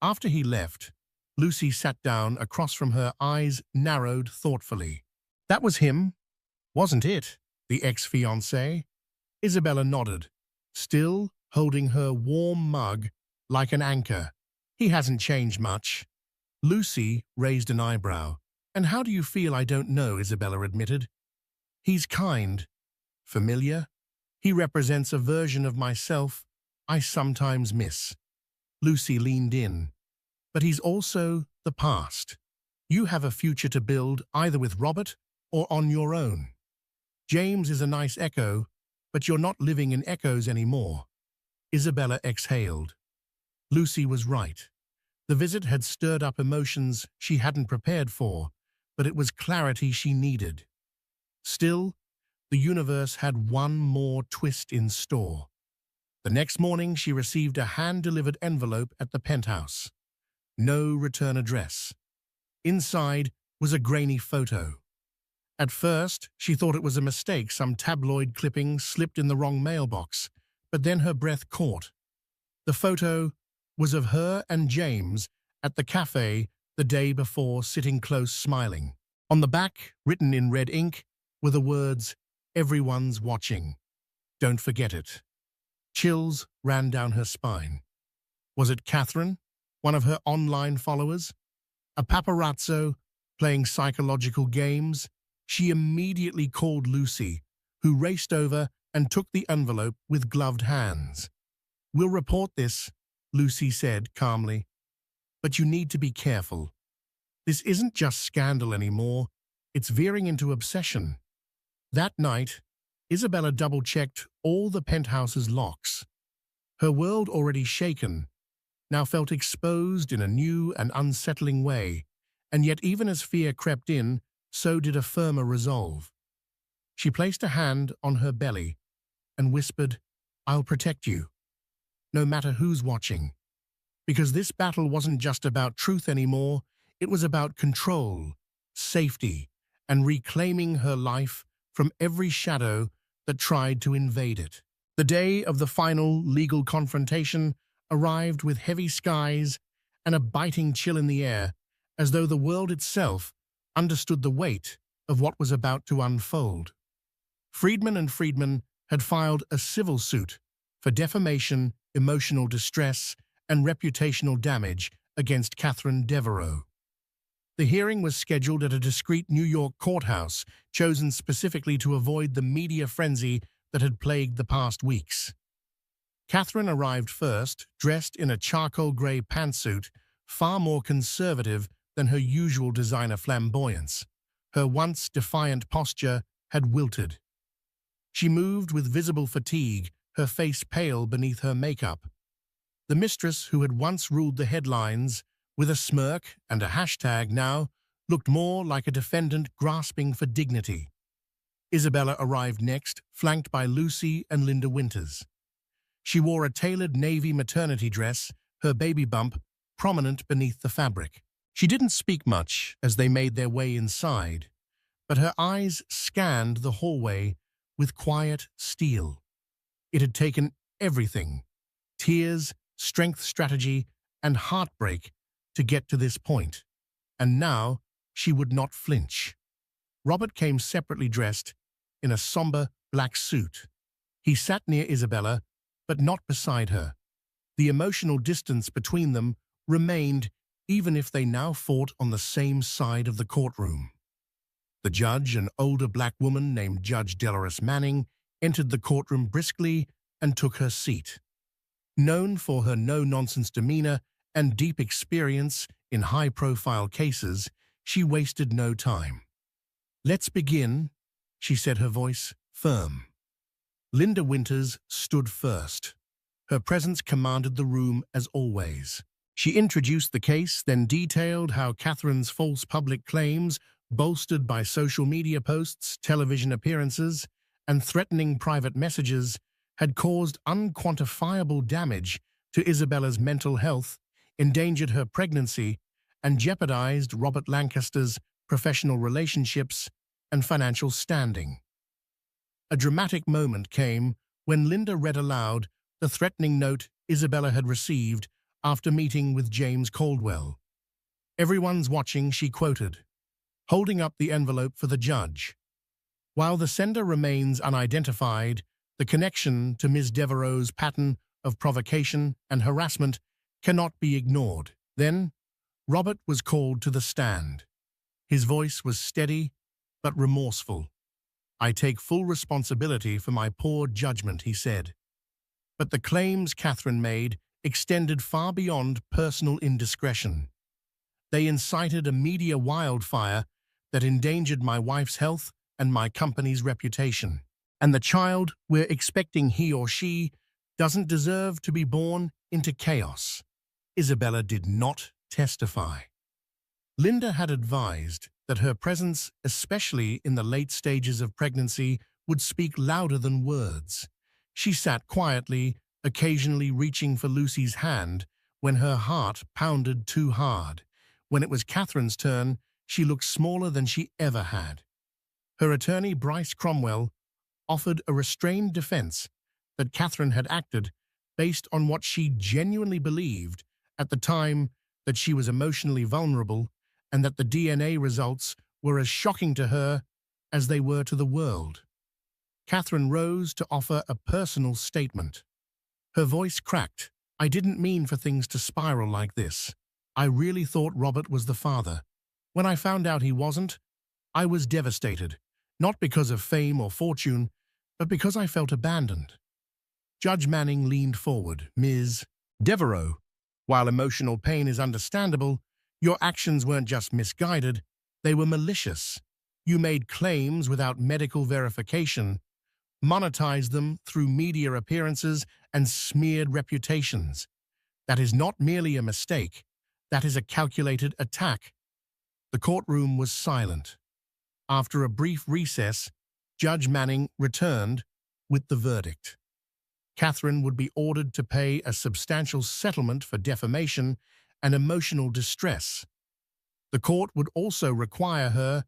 A: After he left, Lucy sat down across from her, eyes narrowed thoughtfully. "That was him, wasn't it? The ex-fiancé?" Isabella nodded, still holding her warm mug like an anchor. "He hasn't changed much." Lucy raised an eyebrow. "And how do you feel?" "I don't know," Isabella admitted. "He's kind, familiar. He represents a version of myself I sometimes miss." Lucy leaned in. but he's also the past. You have a future to build either with Robert or on your own. James is a nice echo, but you're not living in echoes anymore. Isabella exhaled. Lucy was right. The visit had stirred up emotions she hadn't prepared for, but it was clarity she needed. Still, the universe had one more twist in store. The next morning, she received a hand-delivered envelope at the penthouse. No return address. Inside was a grainy photo. At first, she thought it was a mistake, some tabloid clipping slipped in the wrong mailbox, but then her breath caught. The photo was of her and James at the cafe the day before, sitting close, smiling. On the back, written in red ink, were the words, "Everyone's watching. Don't forget it." Chills ran down her spine. Was it Catherine, one of her online followers? A paparazzo playing psychological games? She immediately called Lucy, who raced over and took the envelope with gloved hands. "We'll report this," Lucy said calmly. "But you need to be careful. This isn't just scandal anymore, it's veering into obsession." That night, Isabella double-checked all the penthouse's locks. Her world, already shaken, now felt exposed in a new and unsettling way, and yet even as fear crept in, so did a firmer resolve. She placed a hand on her belly and whispered, "I'll protect you, no matter who's watching." Because this battle wasn't just about truth anymore, it was about control, safety, and reclaiming her life from every shadow that tried to invade it. The day of the final legal confrontation arrived with heavy skies and a biting chill in the air, as though the world itself understood the weight of what was about to unfold. Friedman and Friedman had filed a civil suit for defamation, emotional distress, and reputational damage against Catherine Devereux. The hearing was scheduled at a discreet New York courthouse, chosen specifically to avoid the media frenzy that had plagued the past weeks. Catherine arrived first, dressed in a charcoal gray pantsuit, far more conservative than her usual designer flamboyance. Her once defiant posture had wilted. She moved with visible fatigue, her face pale beneath her makeup. The mistress who had once ruled the headlines, with a smirk and a hashtag, now looked more like a defendant grasping for dignity. Isabella arrived next, flanked by Lucy and Linda Winters. She wore a tailored navy maternity dress, her baby bump prominent beneath the fabric. She didn't speak much as they made their way inside, but her eyes scanned the hallway with quiet steel. It had taken everything, tears, strength, strategy, and heartbreak to get to this point, and now she would not flinch. Robert came separately dressed in a somber black suit. He sat near Isabella, but not beside her. The emotional distance between them remained even if they now fought on the same side of the courtroom. The judge, an older black woman named Judge Dolores Manning, entered the courtroom briskly and took her seat. Known for her no-nonsense demeanor and deep experience in high-profile cases, she wasted no time. "Let's begin," she said, her voice firm. Linda Winters stood first. Her presence commanded the room as always. She introduced the case, then detailed how Catherine's false public claims, bolstered by social media posts, television appearances, and threatening private messages, had caused unquantifiable damage to Isabella's mental health, endangered her pregnancy, and jeopardized Robert Lancaster's professional relationships and financial standing. A dramatic moment came when Linda read aloud the threatening note Isabella had received after meeting with James Caldwell. "Everyone's watching," she quoted, holding up the envelope for the judge. While the sender remains unidentified, the connection to Ms. Devereux's pattern of provocation and harassment cannot be ignored. Then, Robert was called to the stand. His voice was steady but remorseful. "I take full responsibility for my poor judgment," he said. "But the claims Catherine made, extended far beyond personal indiscretion. They incited a media wildfire that endangered my wife's health and my company's reputation. And the child we're expecting, he or she, doesn't deserve to be born into chaos. Isabella did not testify. Linda had advised that her presence, especially in the late stages of pregnancy, would speak louder than words. She sat quietly, occasionally reaching for Lucy's hand when her heart pounded too hard. When it was Catherine's turn, she looked smaller than she ever had. Her attorney, Bryce Cromwell, offered a restrained defense that Catherine had acted based on what she genuinely believed at the time, that she was emotionally vulnerable and that the DNA results were as shocking to her as they were to the world. Catherine rose to offer a personal statement. Her voice cracked. "I didn't mean for things to spiral like this. I really thought Robert was the father. When I found out he wasn't, I was devastated, not because of fame or fortune, but because I felt abandoned." Judge Manning leaned forward. "Ms. Devereaux, while emotional pain is understandable, your actions weren't just misguided, they were malicious. You made claims without medical verification, monetized them through media appearances, and smeared reputations. That is not merely a mistake, that is a calculated attack." The courtroom was silent. After a brief recess, Judge Manning returned with the verdict. Catherine would be ordered to pay a substantial settlement for defamation and emotional distress. The court would also require her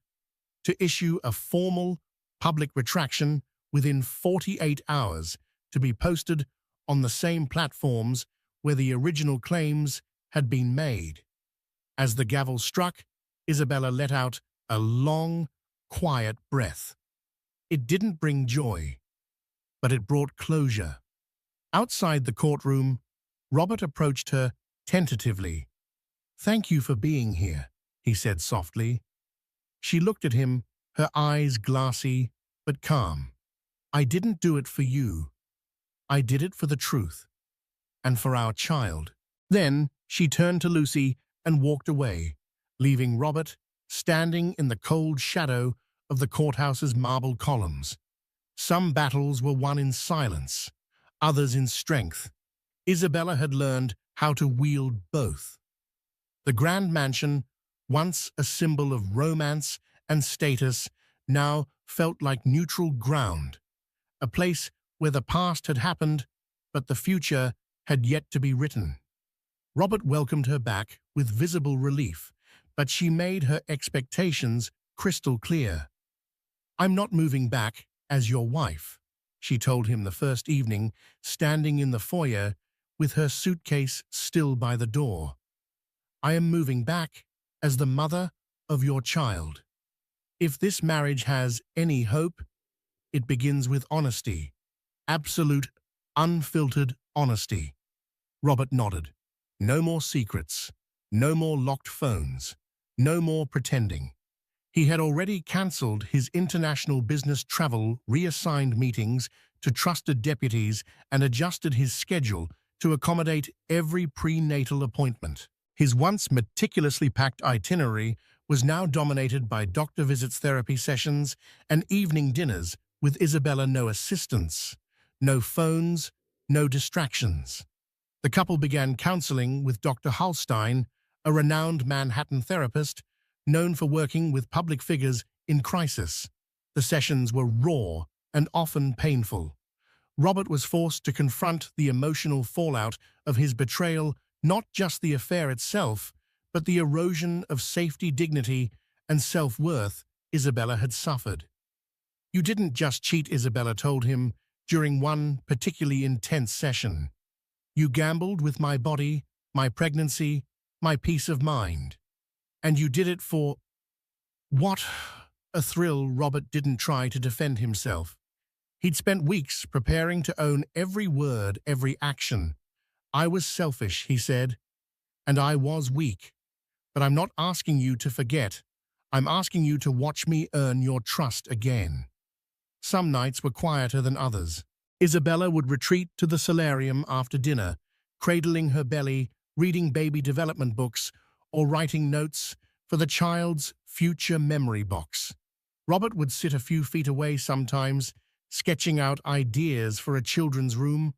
A: to issue a formal public retraction within 48 hours to be posted on the same platforms where the original claims had been made. As the gavel struck, Isabella let out a long, quiet breath. It didn't bring joy, but it brought closure. Outside the courtroom, Robert approached her tentatively. "Thank you for being here," he said softly. She looked at him, her eyes glassy but calm. "I didn't do it for you. I did it for the truth, and for our child." Then she turned to Lucy and walked away, leaving Robert standing in the cold shadow of the courthouse's marble columns. Some battles were won in silence, others in strength. Isabella had learned how to wield both. The grand mansion, once a symbol of romance and status, now felt like neutral ground, a place where the past had happened, but the future had yet to be written. Robert welcomed her back with visible relief, but she made her expectations crystal clear. "I'm not moving back as your wife," she told him the first evening, standing in the foyer with her suitcase still by the door. "I am moving back as the mother of your child. If this marriage has any hope, it begins with honesty, absolute, unfiltered honesty." Robert nodded. No more secrets, no more locked phones, no more pretending. He had already cancelled his international business travel, reassigned meetings to trusted deputies, and adjusted his schedule to accommodate every prenatal appointment. His once meticulously packed itinerary was now dominated by doctor visits, therapy sessions, and evening dinners with Isabella. No assistance, no phones, no distractions. The couple began counseling with Dr. Hallstein, a renowned Manhattan therapist known for working with public figures in crisis. The sessions were raw and often painful. Robert was forced to confront the emotional fallout of his betrayal, not just the affair itself, but the erosion of safety, dignity, and self-worth Isabella had suffered. "You didn't just cheat," Isabella told him during one particularly intense session. "You gambled with my body, my pregnancy, my peace of mind. And you did it for..." What? A thrill. Robert didn't try to defend himself. He'd spent weeks preparing to own every word, every action. "I was selfish," he said, "and I was weak. But I'm not asking you to forget. I'm asking you to watch me earn your trust again." Some nights were quieter than others. Isabella would retreat to the solarium after dinner, cradling her belly, reading baby development books, or writing notes for the child's future memory box. Robert would sit a few feet away sometimes, sketching out ideas for a children's room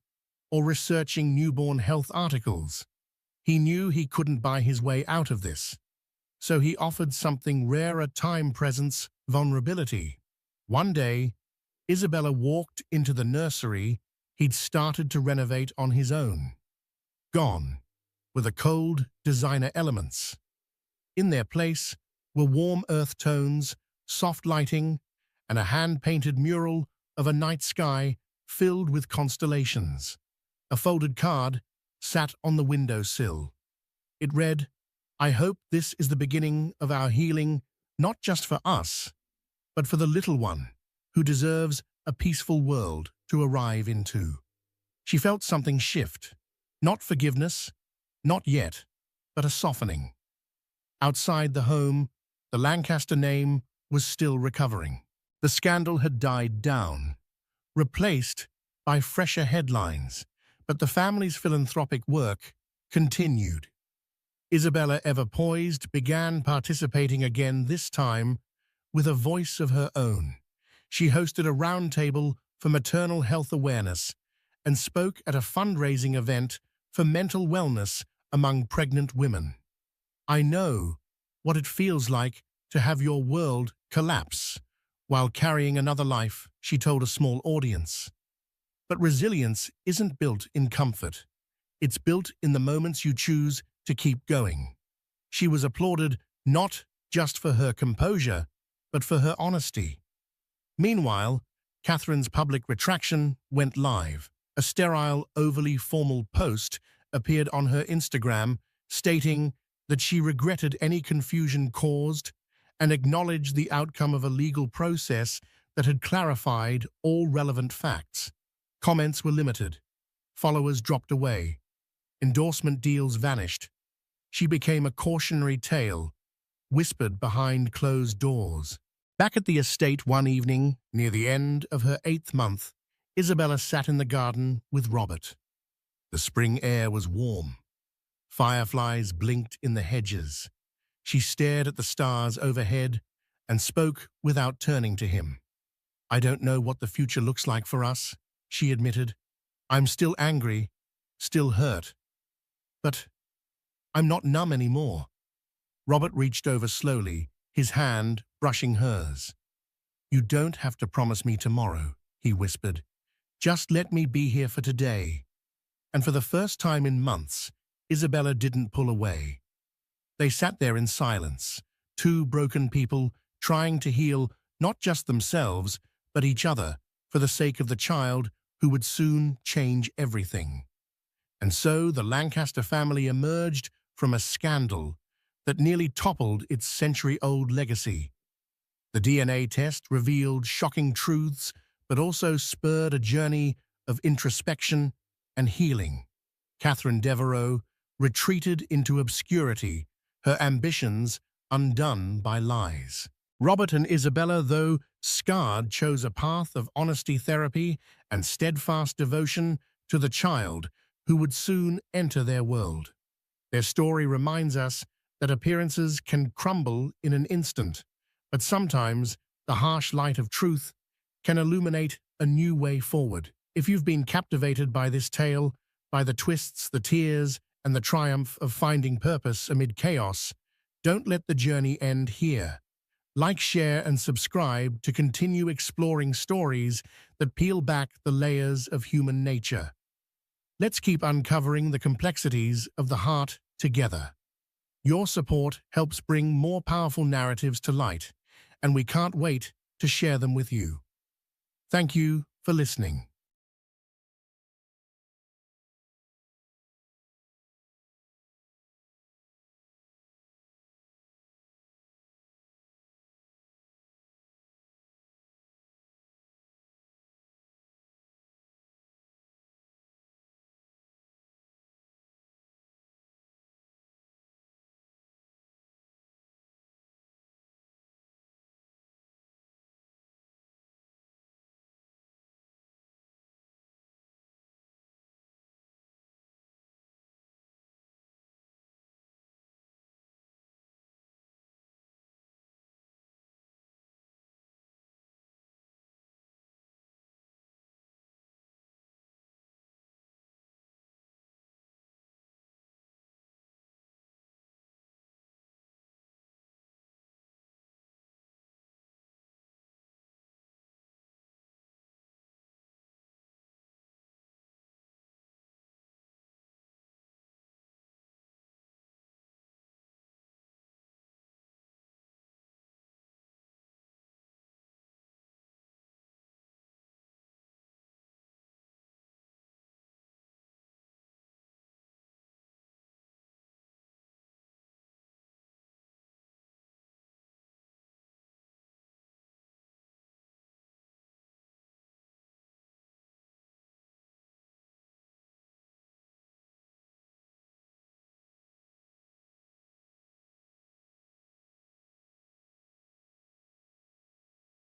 A: or researching newborn health articles. He knew he couldn't buy his way out of this, so he offered something rare at time presence, vulnerability. One day, Isabella walked into the nursery he'd started to renovate on his own. Gone were the cold designer elements. In their place were warm earth tones, soft lighting, and a hand-painted mural of a night sky filled with constellations. A folded card sat on the windowsill. It read, "I hope this is the beginning of our healing, not just for us, but for the little one who deserves a peaceful world to arrive into." She felt something shift. Not forgiveness, not yet, but a softening. Outside the home, the Lancaster name was still recovering. The scandal had died down, replaced by fresher headlines, but the family's philanthropic work continued. Isabella, ever poised, began participating again, this time with a voice of her own. She hosted a roundtable for maternal health awareness and spoke at a fundraising event for mental wellness among pregnant women. "I know what it feels like to have your world collapse while carrying another life," she told a small audience. "But resilience isn't built in comfort. It's built in the moments you choose to keep going." She was applauded not just for her composure, but for her honesty. Meanwhile, Catherine's public retraction went live. A sterile, overly formal post appeared on her Instagram stating that she regretted any confusion caused and acknowledged the outcome of a legal process that had clarified all relevant facts. Comments were limited. Followers dropped away. Endorsement deals vanished. She became a cautionary tale, whispered behind closed doors. Back at the estate one evening, near the end of her 8th month, Isabella sat in the garden with Robert. The spring air was warm. Fireflies blinked in the hedges. She stared at the stars overhead and spoke without turning to him. "I don't know what the future looks like for us," she admitted. "I'm still angry, still hurt. But I'm not numb anymore." Robert reached over slowly, his hand brushing hers. "You don't have to promise me tomorrow," he whispered. "Just let me be here for today." And for the first time in months, Isabella didn't pull away. They sat there in silence, two broken people trying to heal not just themselves, but each other, for the sake of the child who would soon change everything. And so the Lancaster family emerged from a scandal that nearly toppled its century-old legacy. The DNA test revealed shocking truths, but also spurred a journey of introspection and healing. Catherine Devereux retreated into obscurity, her ambitions undone by lies. Robert and Isabella, though scarred, chose a path of honesty therapy and steadfast devotion to the child who would soon enter their world. Their story reminds us that appearances can crumble in an instant, but sometimes the harsh light of truth can illuminate a new way forward. If you've been captivated by this tale, by the twists, the tears, and the triumph of finding purpose amid chaos, don't let the journey end here. Like, share, and subscribe to continue exploring stories that peel back the layers of human nature. Let's keep uncovering the complexities of the heart together. Your support helps bring more powerful narratives to light, and we can't wait to share them with you. Thank you for listening.